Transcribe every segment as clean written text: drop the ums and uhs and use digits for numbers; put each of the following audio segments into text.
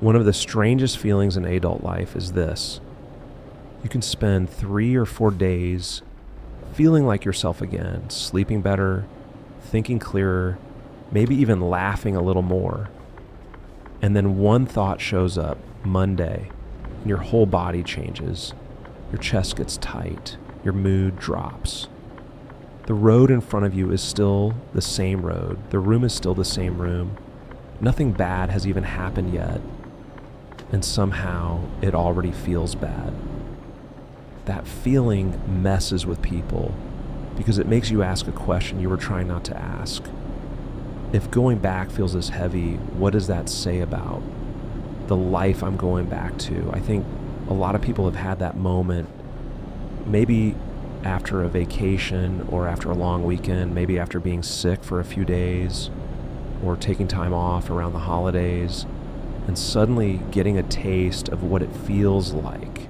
One of the strangest feelings in adult life is this. You can spend 3 or 4 days feeling like yourself again, sleeping better, thinking clearer, maybe even laughing a little more. And then one thought shows up Monday, and your whole body changes. Your chest gets tight. Your mood drops. The road in front of you is still the same road. The room is still the same room. Nothing bad has even happened yet. And somehow it already feels bad. That feeling messes with people because it makes you ask a question you were trying not to ask. If going back feels as heavy, what does that say about the life I'm going back to? I think a lot of people have had that moment, maybe after a vacation or after a long weekend, maybe after being sick for a few days or taking time off around the holidays, and suddenly getting a taste of what it feels like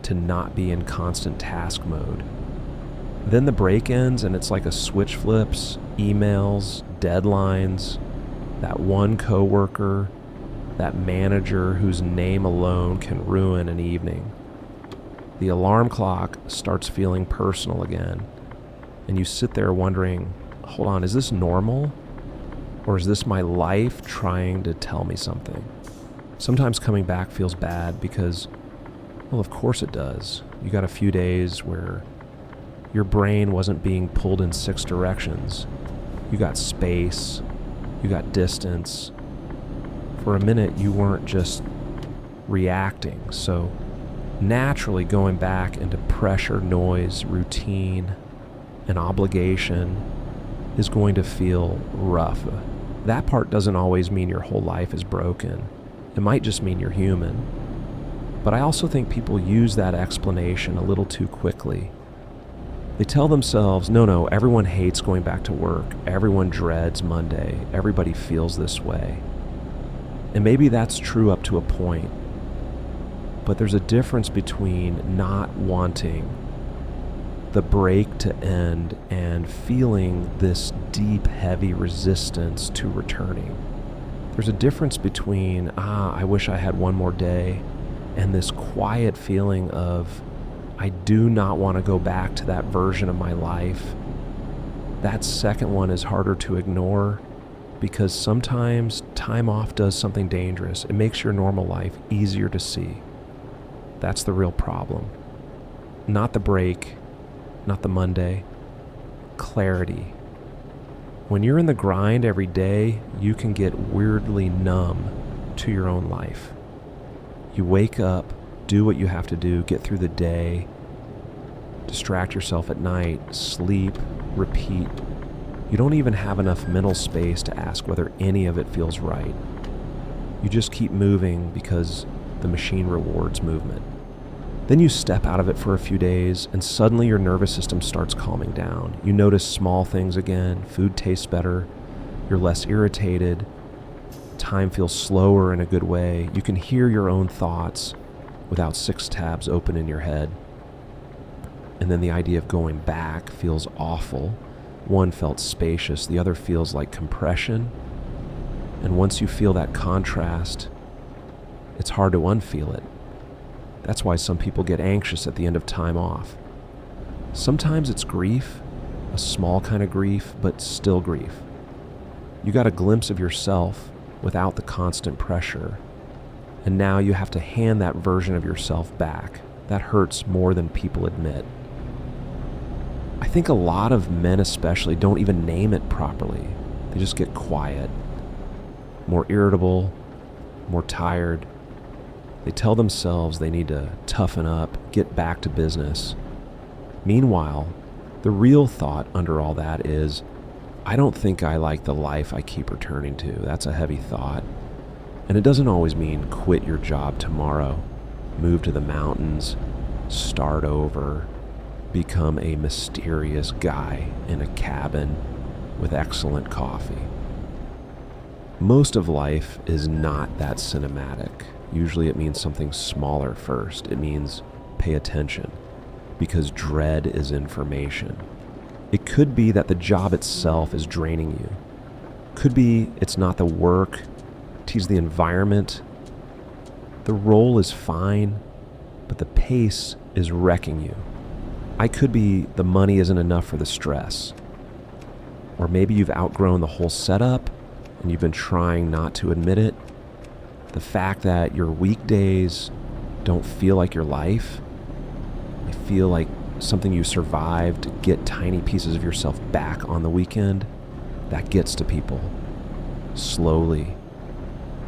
to not be in constant task mode. Then the break ends and it's like a switch flips, emails, deadlines, that one coworker, that manager whose name alone can ruin an evening. The alarm clock starts feeling personal again, and you sit there wondering, hold on, is this normal? Or is this my life trying to tell me something? Sometimes coming back feels bad because, well, of course it does. You got a few days where your brain wasn't being pulled in 6 directions. You got space, you got distance. For a minute, you weren't just reacting. So naturally going back into pressure, noise, routine, and obligation is going to feel rough. That part doesn't always mean your whole life is broken. It might just mean you're human. But I also think people use that explanation a little too quickly. They tell themselves, no, everyone hates going back to work. Everyone dreads Monday. Everybody feels this way. And maybe that's true up to a point. But there's a difference between not wanting the break to end and feeling this deep, heavy resistance to returning. There's a difference between, I wish I had one more day, and this quiet feeling of, I do not want to go back to that version of my life. That second one is harder to ignore because sometimes time off does something dangerous. It makes your normal life easier to see. That's the real problem. Not the break, not the Monday. Clarity. When you're in the grind every day, you can get weirdly numb to your own life. You wake up, do what you have to do, get through the day, distract yourself at night, sleep, repeat. You don't even have enough mental space to ask whether any of it feels right. You just keep moving because the machine rewards movement. Then you step out of it for a few days, and suddenly your nervous system starts calming down. You notice small things again, food tastes better, you're less irritated, time feels slower in a good way. You can hear your own thoughts without 6 tabs open in your head. And then the idea of going back feels awful. One felt spacious, the other feels like compression. And once you feel that contrast, it's hard to unfeel it. That's why some people get anxious at the end of time off. Sometimes it's grief, a small kind of grief, but still grief. You got a glimpse of yourself without the constant pressure, and now you have to hand that version of yourself back. That hurts more than people admit. I think a lot of men especially don't even name it properly. They just get quiet, more irritable, more tired. They tell themselves they need to toughen up, get back to business. Meanwhile, the real thought under all that is, I don't think I like the life I keep returning to. That's a heavy thought. And it doesn't always mean quit your job tomorrow, move to the mountains, start over, become a mysterious guy in a cabin with excellent coffee. Most of life is not that cinematic. Usually it means something smaller first. It means pay attention, because dread is information. It could be that the job itself is draining you. Could be it's not the work, it's the environment, The role is fine, but the pace is wrecking you. I could be the money isn't enough for the stress. Or maybe you've outgrown the whole setup and you've been trying not to admit it. The fact that your weekdays don't feel like your life. They feel like something you survived to get tiny pieces of yourself back on the weekend. That gets to people slowly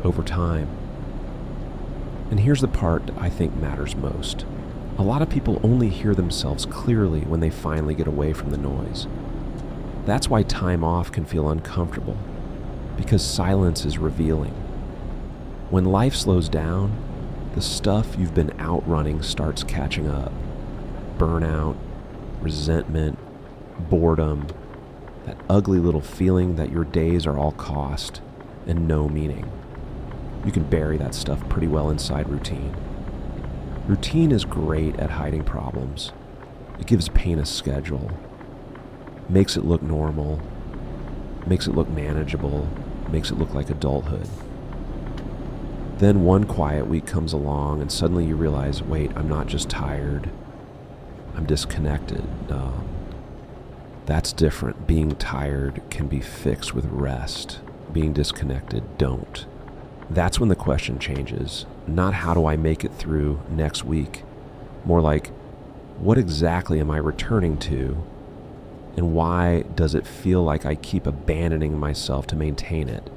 over time. And here's the part I think matters most. A lot of people only hear themselves clearly when they finally get away from the noise. That's why time off can feel uncomfortable, because silence is revealing. When life slows down, the stuff you've been outrunning starts catching up. Burnout, resentment, boredom, that ugly little feeling that your days are all cost and no meaning. You can bury that stuff pretty well inside routine. Routine is great at hiding problems. It gives pain a schedule, makes it look normal, makes it look manageable, makes it look like adulthood. Then one quiet week comes along and suddenly you realize, wait, I'm not just tired, I'm disconnected. That's different. Being tired can be fixed with rest. Being disconnected, don't. That's when the question changes. Not how do I make it through next week? More like, what exactly am I returning to? And why does it feel like I keep abandoning myself to maintain it?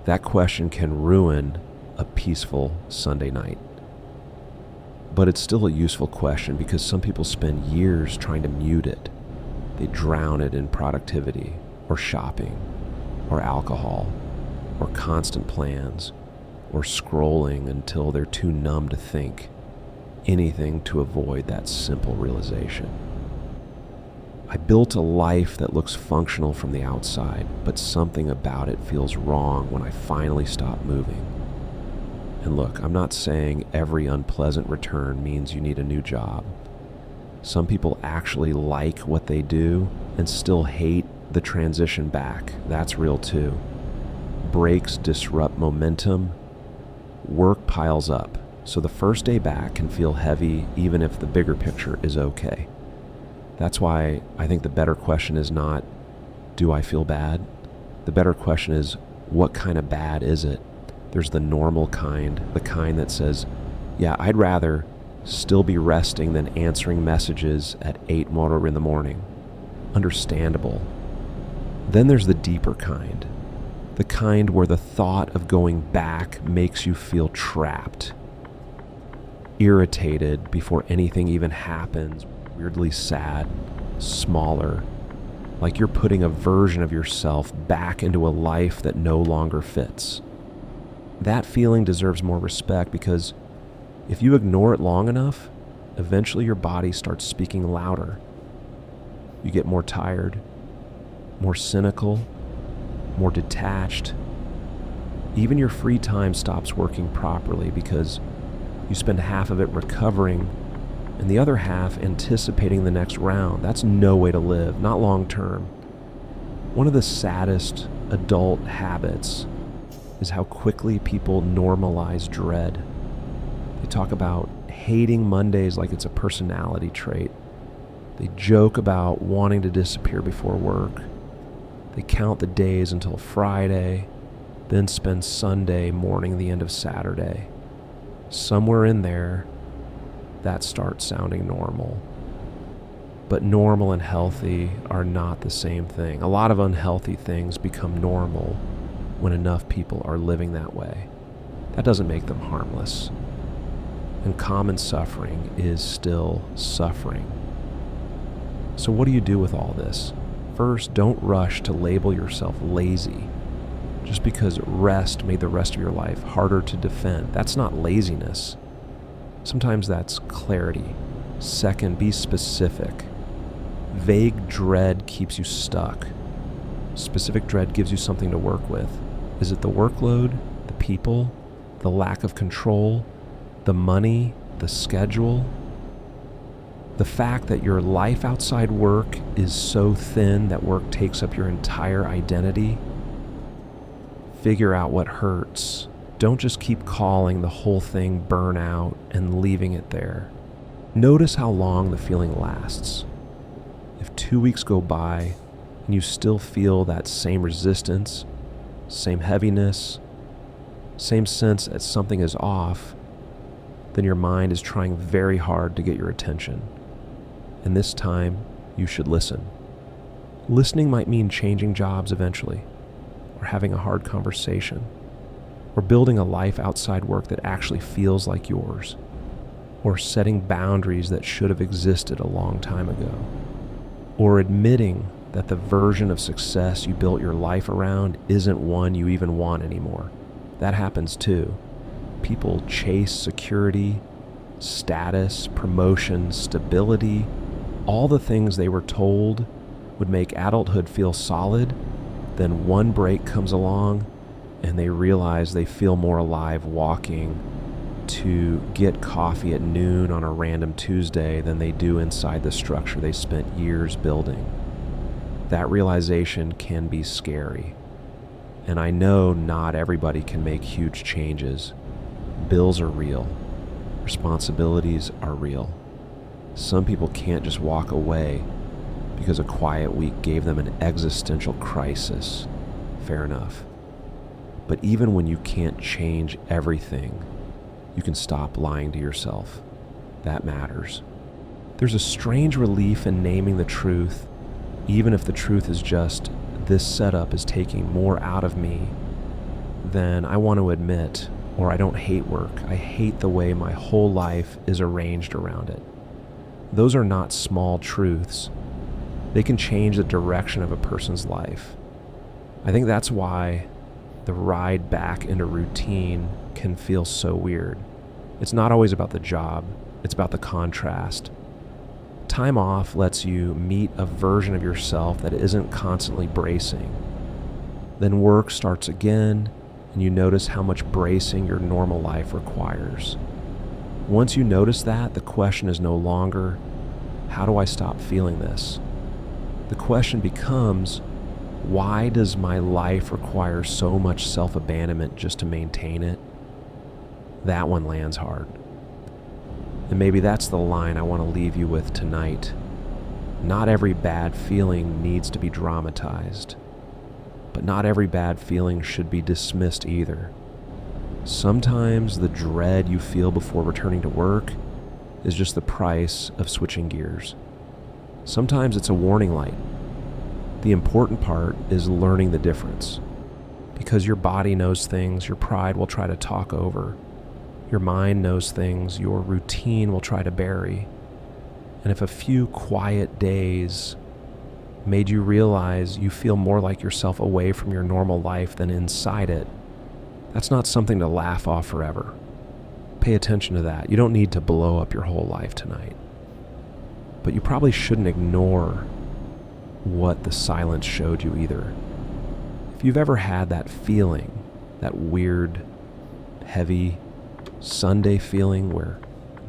That question can ruin a peaceful Sunday night. But it's still a useful question because some people spend years trying to mute it. They drown it in productivity or shopping or alcohol or constant plans or scrolling until they're too numb to think. Anything to avoid that simple realization. I built a life that looks functional from the outside, but something about it feels wrong when I finally stop moving. And look, I'm not saying every unpleasant return means you need a new job. Some people actually like what they do and still hate the transition back. That's real too. Breaks disrupt momentum. Work piles up. So the first day back can feel heavy even if the bigger picture is okay. That's why I think the better question is not, do I feel bad? The better question is, what kind of bad is it? There's the normal kind, the kind that says, yeah, I'd rather still be resting than answering messages at 8 in the morning. Understandable. Then there's the deeper kind, the kind where the thought of going back makes you feel trapped, irritated before anything even happens, weirdly sad, smaller, like you're putting a version of yourself back into a life that no longer fits. That feeling deserves more respect because if you ignore it long enough, eventually your body starts speaking louder. You get more tired, more cynical, more detached. Even your free time stops working properly because you spend half of it recovering and the other half anticipating the next round. That's no way to live, not long term. One of the saddest adult habits is how quickly people normalize dread. They talk about hating Mondays like it's a personality trait. They joke about wanting to disappear before work. They count the days until Friday, then spend Sunday mourning the end of Saturday. Somewhere in there, that starts sounding normal. But normal and healthy are not the same thing. A lot of unhealthy things become normal when enough people are living that way. That doesn't make them harmless. And common suffering is still suffering. So what do you do with all this? First, don't rush to label yourself lazy. Just because rest made the rest of your life harder to defend. That's not laziness. Sometimes that's clarity. Second, be specific. Vague dread keeps you stuck. Specific dread gives you something to work with. Is it the workload, the people, the lack of control, the money, the schedule? The fact that your life outside work is so thin that work takes up your entire identity? Figure out what hurts Don't just keep calling the whole thing burnout and leaving it there. Notice how long the feeling lasts. If 2 weeks go by and you still feel that same resistance, same heaviness, same sense that something is off, then your mind is trying very hard to get your attention. And this time, you should listen. Listening might mean changing jobs eventually, or having a hard conversation, or building a life outside work that actually feels like yours, or setting boundaries that should have existed a long time ago, or admitting that the version of success you built your life around isn't one you even want anymore. That happens too. People chase security, status, promotion, stability, all the things they were told would make adulthood feel solid. Then one break comes along and they realize they feel more alive walking to get coffee at noon on a random Tuesday than they do inside the structure they spent years building. That realization can be scary. And I know not everybody can make huge changes. Bills are real. Responsibilities are real. Some people can't just walk away because a quiet week gave them an existential crisis. Fair enough. But even when you can't change everything, you can stop lying to yourself. That matters. There's a strange relief in naming the truth, even if the truth is just, this setup is taking more out of me than I want to admit, or I don't hate work. I hate the way my whole life is arranged around it. Those are not small truths. They can change the direction of a person's life. I think that's why the ride back into routine can feel so weird. It's not always about the job. It's about the contrast. Time off lets you meet a version of yourself that isn't constantly bracing. Then work starts again, and you notice how much bracing your normal life requires. Once you notice that, the question is no longer, how do I stop feeling this? The question becomes, why does my life require so much self-abandonment just to maintain it? That one lands hard. And maybe that's the line I want to leave you with tonight. Not every bad feeling needs to be dramatized, but not every bad feeling should be dismissed either. Sometimes the dread you feel before returning to work is just the price of switching gears. Sometimes it's a warning light. The important part is learning the difference. Because your body knows things your pride will try to talk over. Your mind knows things your routine will try to bury. And if a few quiet days made you realize you feel more like yourself away from your normal life than inside it, that's not something to laugh off forever. Pay attention to that. You don't need to blow up your whole life tonight. But you probably shouldn't ignore what the silence showed you either. If you've ever had that feeling, that weird, heavy Sunday feeling where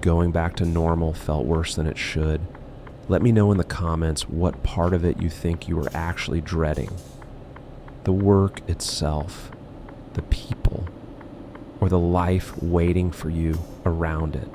going back to normal felt worse than it should, let me know in the comments what part of it you think you were actually dreading. The work itself, the people, or the life waiting for you around it.